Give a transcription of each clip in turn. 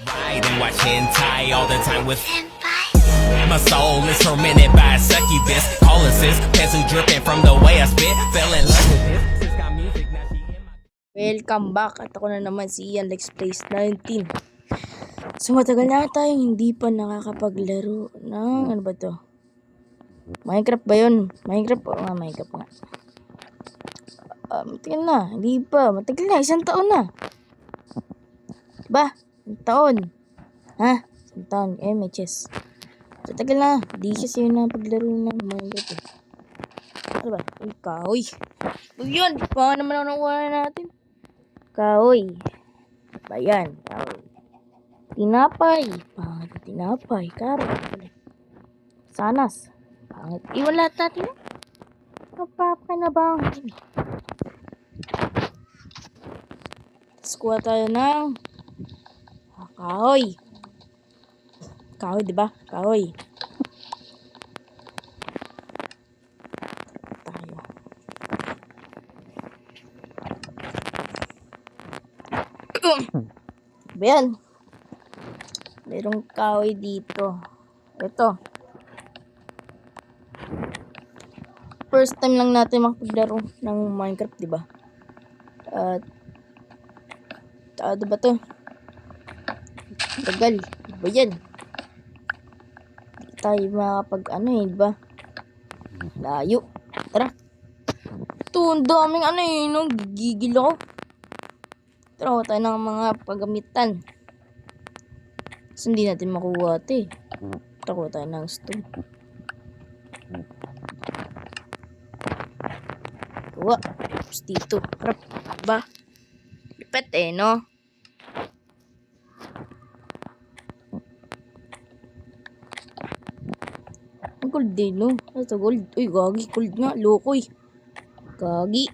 Ride and watch hentai all the time with my soul is tormented by a succubus. Calling sis, pencil dripping from the way I spit. Fell in love with this. Sis got music, now she in my... Welcome back at ako na naman si Ian Lex Plays 19. So matagal na tayong hindi pa nakakapaglaro ng ano ba to? Minecraft ba yun? Minecraft? Oo nga, Minecraft nga. Matagal na, hindi pa. Matagal na, 1 taon na. Diba? 1 taon. Ha? 1 taon. May chess. So tagal na, hindi kasi yun na paglaro ng Minecraft eh. Ano ba? Uy, kahoy. Uy yun, pa naman ang nakuha natin. Kahoy. Bayan. Kahoy. Tinapay. Pangit na tinapay. Karot. Sanas. Pangit. Iwan lahat natin. Kapapay na ba? Tapos kuha tayo ng kahoy. Kahoy, diba? Kahoy. Tayo. Ayan. Merong kahoy dito. Ito. First time lang natin makapaglaro ng Minecraft, diba? At ano ba to? Tagal. Diba yan? Di tayo makapag ano eh, diba? Layo. Tara. Ito, ang daming ano eh, no? Gigigil ako. Tara, tayo ng mga paggamitan. So, hindi natin makuha ito eh. Tara, tayo ng stone. Kuha. Tapos dito. Harap. Diba? Lipet eh, no? Ang gold din, no? Ano ito, gold? Uy, gagi. Gold nga. Lokoy. Gagi.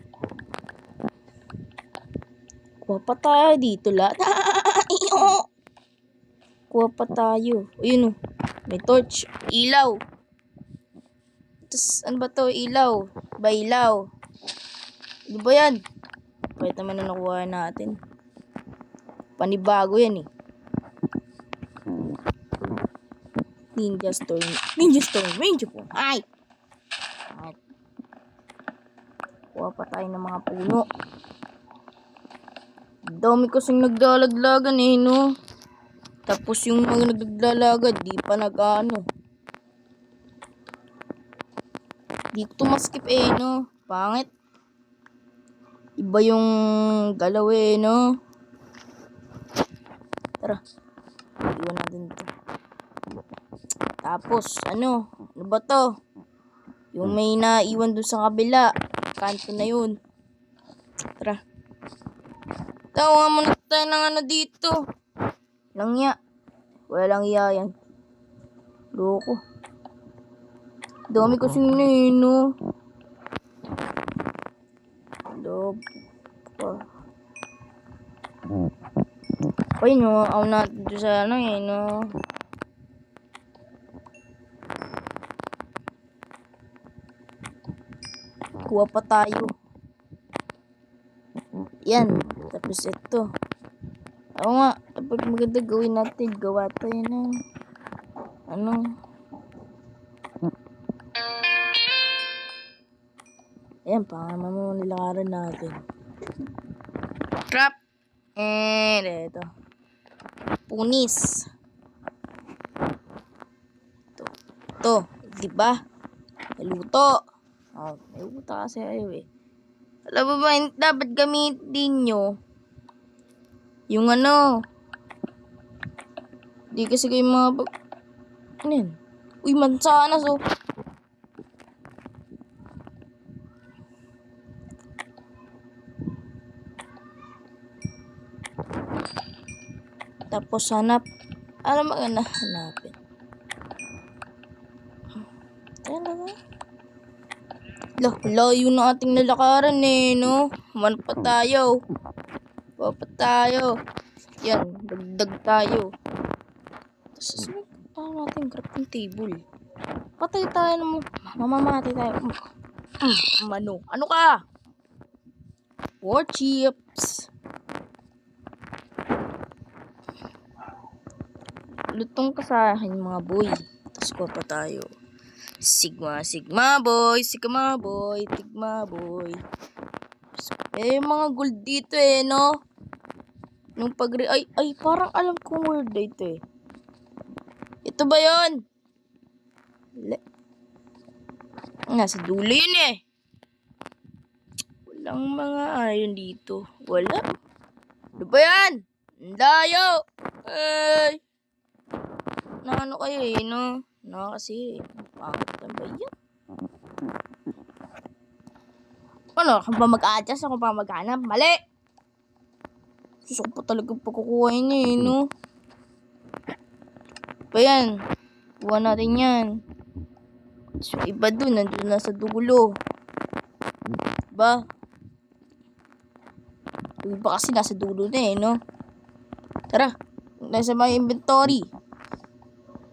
Kuha pa tayo dito lahat. Kuha pa tayo. Ayun, oh. May torch. Ilaw. Tapos, ano ba to? Ilaw. Bailaw. Ano ba yan? Pwede naman na nakuha natin. Panibago yan eh. Ninja Storm. Ninja Storm. Ninja po. Ay! Kuha pa tayo ng mga puno. Dami kasing naglalaglagan eh, no? Tapos yung mga naglalagad, di pa nag-ano. Di ko maskip eh, no? Pangit. Iba yung galaw eh, no? Tara. Iwan natin ito. Tapos, ano? Ano ba to? Yung may naiwan dun sa kabila. Kanto na yun. Tara. Tawa muna tayo ng ano dito. Langya. Walang iya yan. Loko. Dami kasi nino. Loko. Ay, no. Ako natin doon sa ano eh, no. Kuha pa tayo. Yan. Tapos ito. Oo nga. Kapag maganda gawin natin, gawa tayo ng ano. Ayan, pangaman mo nilakaran natin. Trap. Ito. Punis. Ito. Diba? Naluto. Oh, naluto kasi ayaw eh. Alam mo ba, dapat gamitin nyo yung ano. Di kasi kayo mga ano yan? Uy, mansanas oh. Tapos hanap. Ano maganda hanapin? Ayan na ba? Layo na ating nalakaran eh, no? Man pa tayo. Pa tayo. Yan, dagdag tayo. Tapos, tayo natin crafting table. Patay tayo naman. Mamamatay tayo. Mano. Ano ka? War chips. lutong ka sa akin mga boy. Tapos ko pa tayo. Sigma, sigma boy, sigma boy, tigma boy. Mga gold dito no? Nung ay, parang alam kong word dito Ito ba yun? Nasa dulo yun Walang mga ayon dito. Wala. Ano ba yan? Layo! Ay! Ano kayo no? Kasi, pangit na ba yan? Ano, ako ba mag-adjust? Ako ba maghanap? Mali! Gusto ko pa talaga pagkukuha niya no? Pa yan. Kuha natin yan. So, iba dun. Nandun na sa dulo. Diba? Yung iba kasi nasa dulo na no? Tara. Nasa mga inventory.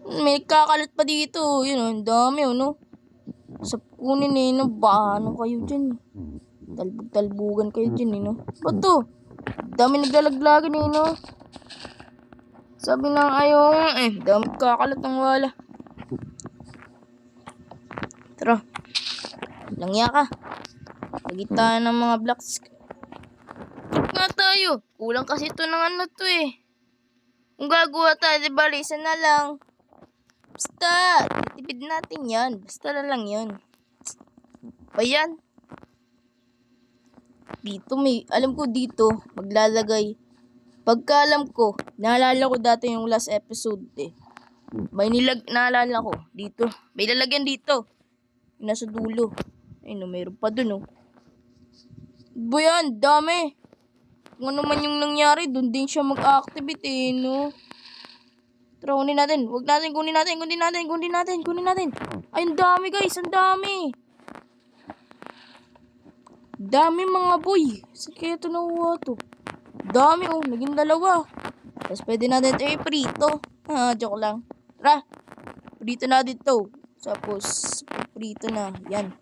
May kakalat pa dito. Yun ang dami no? Sa kunin no? Ano kayo dyan? Talbog-talbugan kayo dyan no? Ba't to? Dami naglalaglagan no? Sabi ng ayaw dami kakalat ng wala. Tara. Langya ka. Pagita ng mga blocks. Nga tayo. Kulang kasi ito ng ano to Kung gagawa tayo, diba, isa na lang. Basta, titipid natin yan. Basta na lang yun. Ayan. Dito alam ko dito, maglalagay. Pagka alam ko, naalala ko dati yung last episode May naalala ko dito. May lalagyan dito. Yung nasa dulo. Ay no, mayroon pa dun Ba yan, dami. Kung ano man yung nangyari, dun din siya mag-activate no. Tara, kunin natin. Huwag natin, kunin natin. Ay, ang dami guys, ang dami. Dami mga boy. Saan kaya ito nakuha to? Dami naging 2. Tapos pwede natin ito i-prito. Joke lang. Tara, prito natin ito. Tapos, prito na. Yan.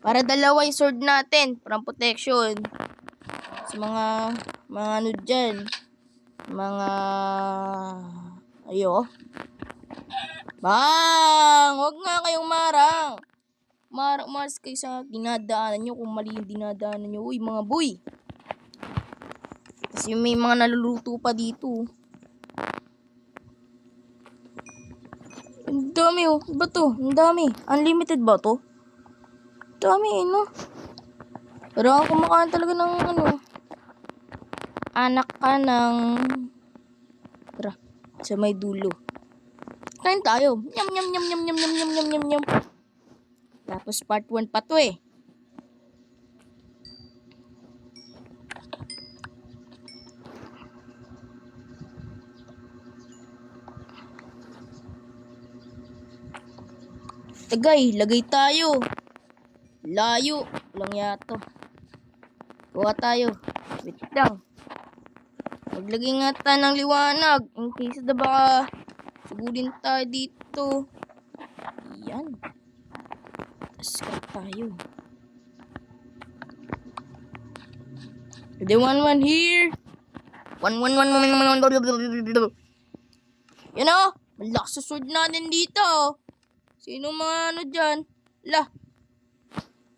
Para 2 yung sword natin. Parang protection. Sa mga ano dyan. Mga Bang! Huwag nga kayong marang. Umaras kayo sa dinadaanan nyo kung mali yung dinadaanan nyo. Uy, mga boy. Kasi may mga naluluto pa dito. Ang dami Ba to? Ang dami. Unlimited ba to? Dami no? Pero ako kumakain talaga ng anak ka ng tara, sa may dulo. Kain tayo. Nyam nyam nyam nyam nyam nyam nyam nyam nyam nyam. Tapos part 1 pa to lagay tayo. Layo lang yato. Kuha tayo. Wait lang. Maglagay nga tayo ng liwanag. In case na baka sugulin tayo dito. Yan. Tapos tayo. The 1-1 here. 1-1-1. Yan malakas sa sword natin dito. Sino mga dyan? Lah.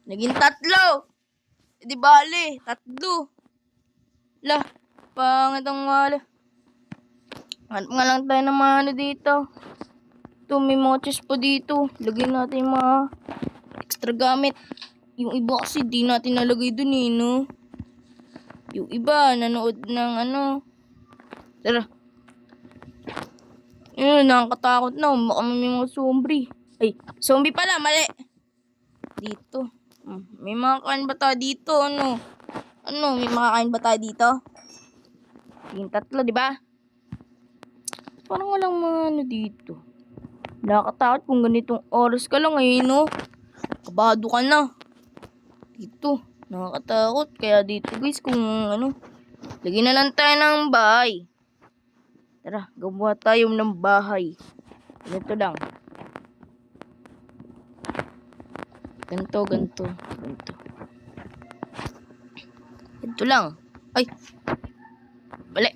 Naging 3. Di bale, 3. Lah. Pangit ang wala. Hanap nga lang tayo ng mga dito. Ito, may mga chest po dito. Lagyan natin yung mga extra gamit. Yung iba kasi di natin nalagay dun no? Yung iba, nanood ng Tara. Yun, nakakatakot na. Baka may mga zombie. Ay, zombie pala, mali. Dito. May makakain ba tayo dito? May makakain ba tayo dito? Yung 3, di ba? Parang walang mga dito. Nakakatakot kung ganitong oras ka lang kabado ka na. Dito. Nakakatakot. Kaya dito guys, kung lagyan na lang tayo ng bahay. Tara, gumawa tayo ng bahay. Ganito lang. Ganito. Ganito lang. Ay. Bali.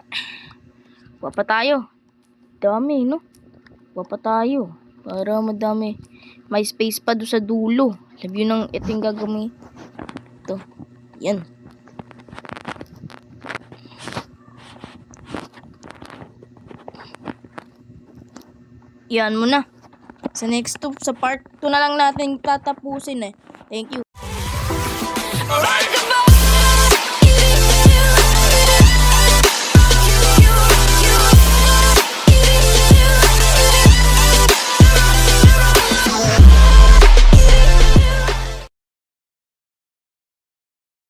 Kuha pa tayo. Dami, no? Pa tayo. Para madami. May space pa doon sa dulo. Love yun ang ito yung gagawin. Ito. Yan. Yan mo na. Sa next sa part 2 na lang natin tatapusin eh. Thank you. Alright.